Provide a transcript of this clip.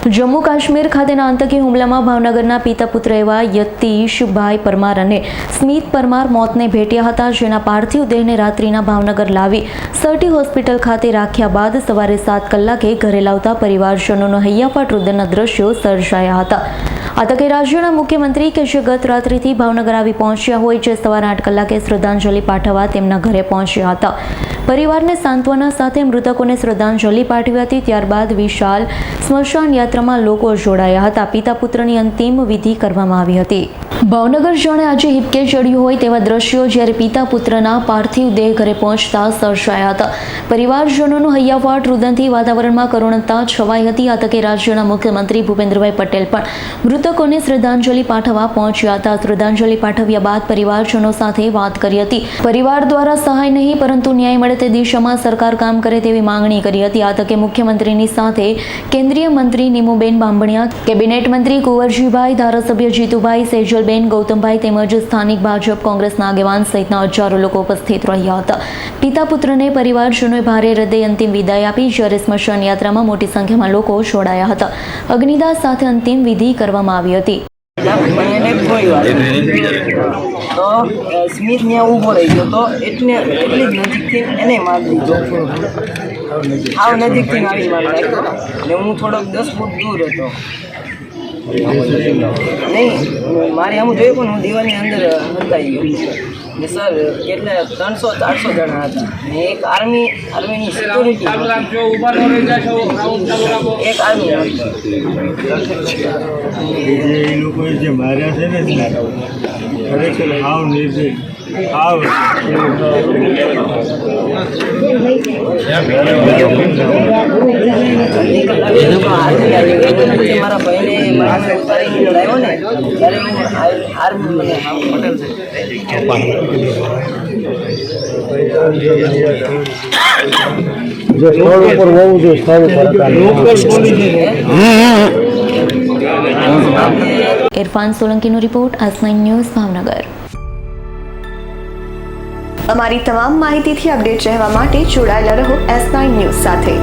જમ્મુ કાશ્મીર ખાતેના આતંકી હુમલામાં ભાવનગરના પિતા પુત્ર એવા યતીશભાઈ પરમાર અને સ્મિત પરમાર મોતને ભેટ્યા હતા, જેના પાર્થિવ દેહને રાત્રિના ભાવનગર લાવી સટી હોસ્પિટલ ખાતે રાખ્યા બાદ સવારે 7 કલાકે ઘરે લાવતા પરિવારજનોનો હૈયાફાટ રુદનના દ્રશ્યો સર્જાયા હતા। આ તકે રાજ્યના મુખ્યમંત્રી કે જે ગત રાત્રિથી ભાવનગર આવી પહોંચ્યા હોય, જે સવારે 8 કલાકે શ્રદ્ધાંજલિ પાઠવવા તેમના ઘરે પહોંચ્યા હતા। પરિવારને સાંત્વના સાથે મૃતકોને શ્રદ્ધાંજલિ પાઠવી હતી। ત્યારબાદ વિશાળ સ્મશાન યાત્રામાં લોકો જોડાયા હતા। પિતા પુત્રની અંતિમ વિધિ કરવામાં આવી હતી। ભાવનગર જાણે આજે હિપકે ચડ્યું હોય તેવા દ્રશ્યો જ્યારે પિતા પુત્રના પાર્થિવ દેહ ઘરે પહોંચતા સર્જાયા હતા। પરિવારજનોનું હૈયાફાટ રુદનથી વાતાવરણમાં કરુણતા છવાઈ હતી। આ તકે રાજ્યના મુખ્યમંત્રી ભૂપેન્દ્રભાઈ પટેલ પણ મૃતકોને શ્રદ્ધાંજલિ પાઠવવા પહોંચ્યા હતા। શ્રદ્ધાંજલિ પાઠવ્યા બાદ પરિવારજનો સાથે વાત કરી હતી। પરિવાર દ્વારા સહાય નહીં પરંતુ ન્યાય મળે તે દિશામાં સરકાર કામ કરે તેવી માંગણી કરી હતી। આ તકે મુખ્યમંત્રીની સાથે કેન્દ્રીય મંત્રી નીમુબેન બાંભણિયા, કેબિનેટ મંત્રી કુંવરજીભાઈ, ધારાસભ્ય જીતુભાઈ, સેજલબેન, ગૌતમભાઈ તેમજ સ્થાનિક ભાજપ કોંગ્રેસના આગેવાન સહિતના હજારો લોકો ઉપસ્થિત રહ્યા હતા। પિતા પુત્રને પરિવારજનોએ ભારે હૃદય અંતિમ વિદાય આપી, જ્યારે સ્મશાન યાત્રામાં મોટી સંખ્યામાં લોકો જોડાયા હતા। અગ્નિદાહ સાથે અંતિમ વિધિ કરવામાં આવી હતી। તો સ્મિત ત્યાં ઊભો રહી ગયો તો એટલી જ નજીકથી એને માર દીધો। હાવ નજીકથી આવી માર નાખ્યો ને હું થોડોક 10 ફૂટ દૂર હતો। નહીં મારે આમ જોયું પણ હું દિવાલની અંદર હંતાઈ ગયો ને સર કેટલા 300-400 જણા હતા ને એક આર્મીની સિક્યુરિટી, એક આર્મી એ લોકો જે માર્યા છે ને ખરેખર હાવ નિર્દય હાવ મારા ભાઈને મારા ઉતારીને લાવ્યો ને ત્યારે હું આર્મી મને પટેલ જો સ્થળ ઉપર હોવું જોઈએ, સ્થળ ઉપર ઇરફાન સોલંકીનો રિપોર્ટ, S9 ન્યૂઝ, ભાવનગર। અમારી તમામ માહિતીથી અપડેટ રહેવા માટે જોડાયેલા રહો S9 ન્યૂઝ સાથે।